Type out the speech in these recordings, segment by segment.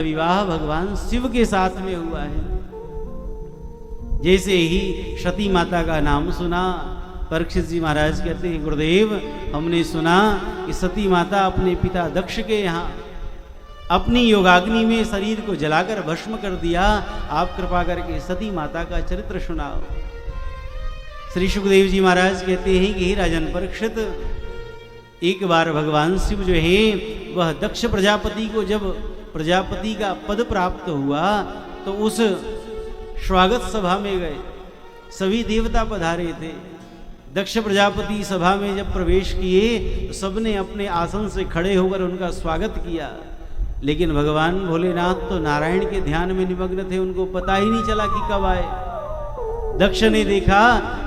विवाह भगवान शिव के साथ में हुआ है। जैसे ही सती माता का नाम सुना, परीक्षित जी महाराज कहते हैं, गुरुदेव हमने सुना कि सती माता अपने पिता दक्ष के यहाँ अपनी योगाग्नि में शरीर को जलाकर भस्म कर दिया। आप कृपा करके सती माता का चरित्र सुनाओ। श्री सुखदेव जी महाराज कहते हैं कि राजन परीक्षित, एक बार भगवान शिव जो है वह दक्ष प्रजापति को जब प्रजापति का पद प्राप्त हुआ तो उस स्वागत सभा में गए। सभी देवता पधारे थे। दक्ष प्रजापति सभा में जब प्रवेश किए तो सबने अपने आसन से खड़े होकर उनका स्वागत किया। लेकिन भगवान भोलेनाथ तो नारायण के ध्यान में निमग्न थे, उनको पता ही नहीं चला कि कब आए। दक्ष ने देखा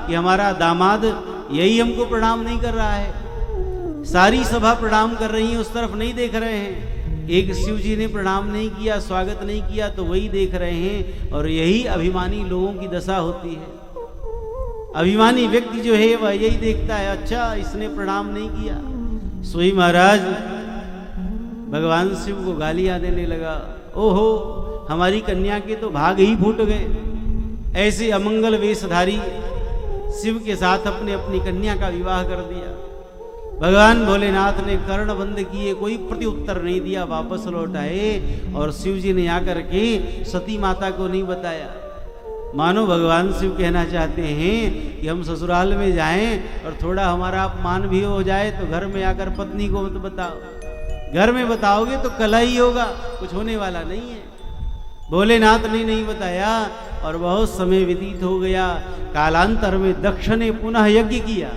कि हमारा दामाद यही हमको प्रणाम नहीं कर रहा है। सारी सभा प्रणाम कर रही है, उस तरफ नहीं देख रहे हैं। एक शिव जी ने प्रणाम नहीं किया, स्वागत नहीं किया, तो वही देख रहे हैं। और यही अभिमानी लोगों की दशा होती है। अभिमानी व्यक्ति जो है वह यही देखता है, अच्छा इसने प्रणाम नहीं किया। सोई महाराज भगवान शिव को गालियां देने लगा, ओहो हमारी कन्या के तो भाग ही फूट गए। ऐसे अमंगल वेशधारी शिव के साथ अपने अपनी कन्या का विवाह कर दिया। भगवान भोलेनाथ ने कर्ण बंद किए, कोई प्रत्युत्तर नहीं दिया, वापस लौट आए। और शिव जी ने आकर के सती माता को नहीं बताया। मानो भगवान शिव कहना चाहते हैं कि हम ससुराल में जाएं और थोड़ा हमारा अपमान भी हो जाए तो घर में आकर पत्नी को मत बताओ। घर में बताओगे तो कला ही होगा, कुछ होने वाला नहीं है। भोलेनाथ ने नहीं बताया और बहुत समय व्यतीत हो गया। कालांतर में दक्ष ने पुनः यज्ञ किया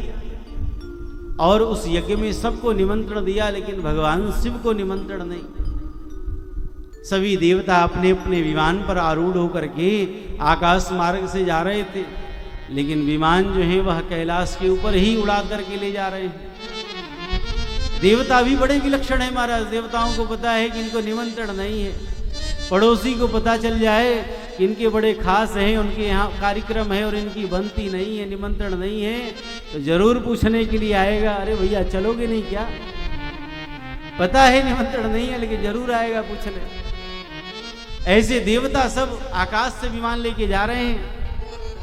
और उस यज्ञ में सबको निमंत्रण दिया, लेकिन भगवान शिव को निमंत्रण नहीं। सभी देवता अपने अपने विमान पर आरूढ़ होकर के आकाश मार्ग से जा रहे थे, लेकिन विमान जो है वह कैलाश के ऊपर ही उड़ा करके ले जा रहे हैं। देवता भी बड़े विलक्षण है महाराज। देवताओं को पता है कि इनको निमंत्रण नहीं है। पड़ोसी को पता चल जाए कि इनके बड़े खास हैं, उनके यहाँ कार्यक्रम है और इनकी बनती नहीं है, निमंत्रण नहीं है, तो जरूर पूछने के लिए आएगा, अरे भैया चलोगे नहीं क्या? पता है निमंत्रण नहीं है लेकिन जरूर आएगा पूछने। ऐसे देवता सब आकाश से विमान लेके जा रहे हैं,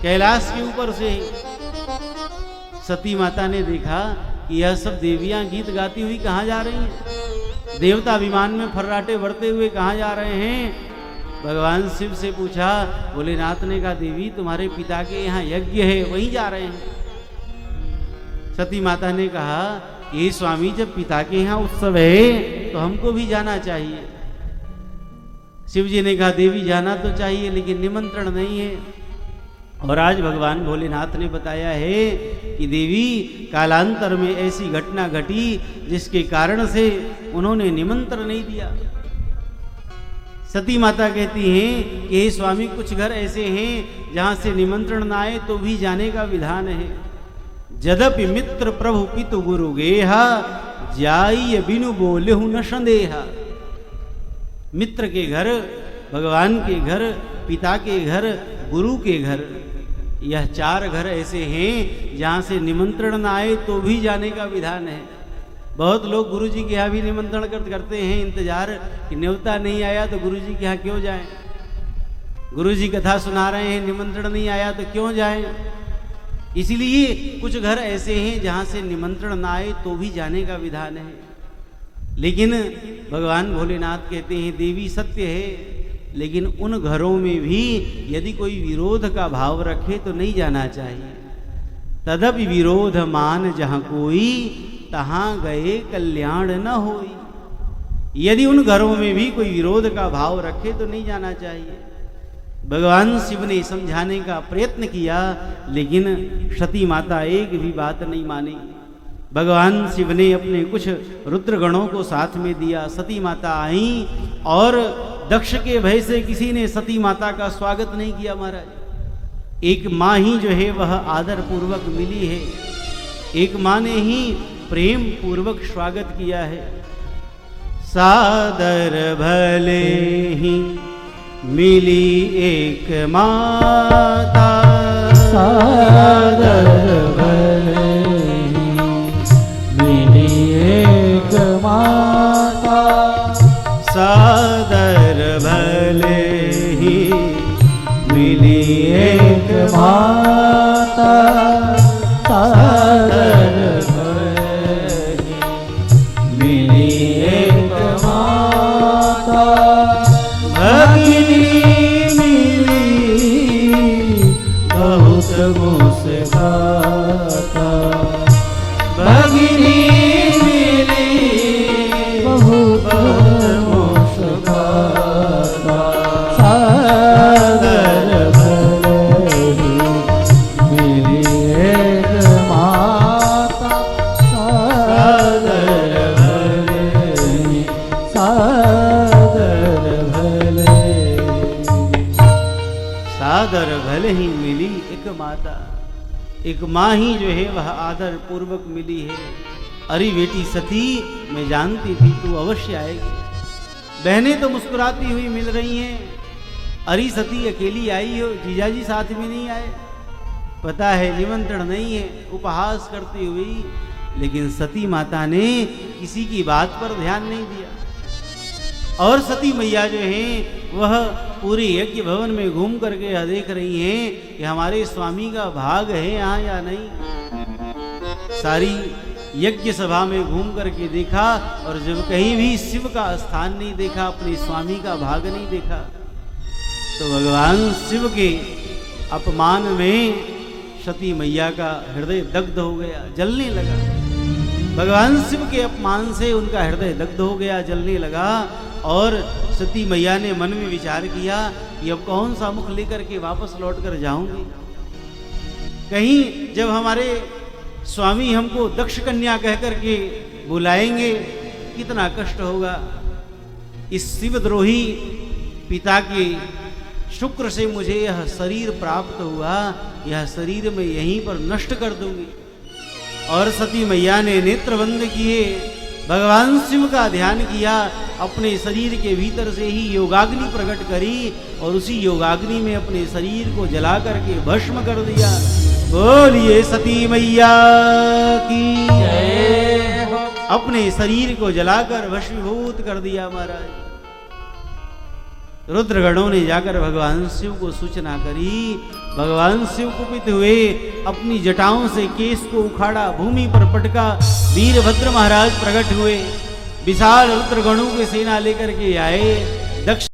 कैलाश के ऊपर से। सती माता ने देखा कि यह सब देवियां गीत गाती हुई कहाँ जा रही हैं? देवता विमान में फर्राटे बढ़ते हुए कहाँ जा रहे हैं? भगवान शिव से पूछा। भोलेनाथ ने कहा, देवी तुम्हारे पिता के यहाँ यज्ञ है, वहीं जा रहे हैं। सती माता ने कहा, ये स्वामी जब पिता के यहाँ उत्सव है तो हमको भी जाना चाहिए। शिव जी ने कहा, देवी जाना तो चाहिए लेकिन निमंत्रण नहीं है। और आज भगवान भोलेनाथ ने बताया है कि देवी कालांतर में ऐसी घटना घटी जिसके कारण से उन्होंने निमंत्रण नहीं दिया। सती माता कहती हैं कि हे स्वामी, कुछ घर ऐसे हैं जहां से निमंत्रण ना आए तो भी जाने का विधान है। जदपि मित्र प्रभु पितु गुरु गेहा, जाई बिनु बोलेहु न संदेहा। मित्र के घर, भगवान के घर, पिता के घर, गुरु के घर, यह चार घर ऐसे हैं जहां से निमंत्रण ना आए तो भी जाने का विधान है। बहुत लोग गुरु जी के यहाँ भी निमंत्रण करते हैं, इंतजार कि न्योता नहीं आया तो गुरु जी के यहाँ क्यों जाएं। गुरु जी कथा सुना रहे हैं, निमंत्रण नहीं आया तो क्यों जाएं। इसलिए कुछ घर ऐसे हैं जहां से निमंत्रण ना आए तो भी जाने का विधान है। लेकिन भगवान भोलेनाथ कहते हैं, देवी सत्य है, लेकिन उन घरों में भी यदि कोई विरोध का भाव रखे तो नहीं जाना चाहिए। तदपि विरोध मान जहां कोई, तहां गए कल्याण न होई। यदि उन घरों में भी कोई विरोध का भाव रखे तो नहीं जाना चाहिए। भगवान शिव ने समझाने का प्रयत्न किया, लेकिन सती माता एक भी बात नहीं मानी। भगवान शिव ने अपने कुछ रुद्रगणों को साथ में दिया। सती माता आई और दक्ष के भय से किसी ने सती माता का स्वागत नहीं किया महाराज। एक माँ ही जो है वह आदर पूर्वक मिली है, एक माँ ने ही प्रेम पूर्वक स्वागत किया है। सादर भले ही मिली एक माता, सादर भले ही मिली एक माता, सादर भले ही मिली एक माता, सादर भले ही मिली एक माता, भगिनी मिली बहुत मुस्काता, भगिनी मिली बहुत मुस्काता, सादर भले ही मिली एक माता, सादर भले ही, सादर भले, सादर भले ही मिली एक माता। एक माँ ही जो है वह आदर पूर्वक मिली है। अरे बेटी सती, मैं जानती थी तू अवश्य आएगी। बहनें तो मुस्कुराती हुई मिल रही हैं, अरे सती अकेली आई हो, जीजाजी साथ में नहीं आए। पता है निमंत्रण नहीं है, उपहास करती हुई, लेकिन सती माता ने किसी की बात पर ध्यान नहीं दिया। और सती मैया जो है वह पूरे यज्ञ भवन में घूम करके यह देख रही हैं कि हमारे स्वामी का भाग है यहाँ या नहीं। सारी यज्ञ सभा में घूम करके देखा और जब कहीं भी शिव का स्थान नहीं देखा, अपने स्वामी का भाग नहीं देखा, तो भगवान शिव के अपमान में सती मैया का हृदय दग्ध हो गया, जलने लगा। भगवान शिव के अपमान से उनका हृदय दग्ध हो गया, जलने लगा। और सती मैया ने मन में विचार किया कि अब कौन सा मुख लेकर के वापस लौट कर जाऊंगी। कहीं जब हमारे स्वामी हमको दक्ष कन्या कह करके बुलाएंगे, कितना कष्ट होगा। इस शिवद्रोही पिता के शुक्र से मुझे यह शरीर प्राप्त हुआ, यह शरीर में यहीं पर नष्ट कर दूंगी। और सती मैया ने नेत्र बंद किए, भगवान शिव का ध्यान किया, अपने शरीर के भीतर से ही योगाग्नि प्रकट करी और उसी योगाग्नि में अपने शरीर को जला करके भस्म कर दिया। बोलिए सती मैया की जय हो। अपने शरीर को जलाकर भस्मीभूत कर दिया महाराज। रुद्रगणों ने जाकर भगवान शिव को सूचना करी। भगवान शिव कुपित हुए, अपनी जटाओं से केश को उखाड़ा, भूमि पर पटका। वीरभद्र महाराज प्रकट हुए, विशाल रुद्रगणों की सेना लेकर के आए। दक्ष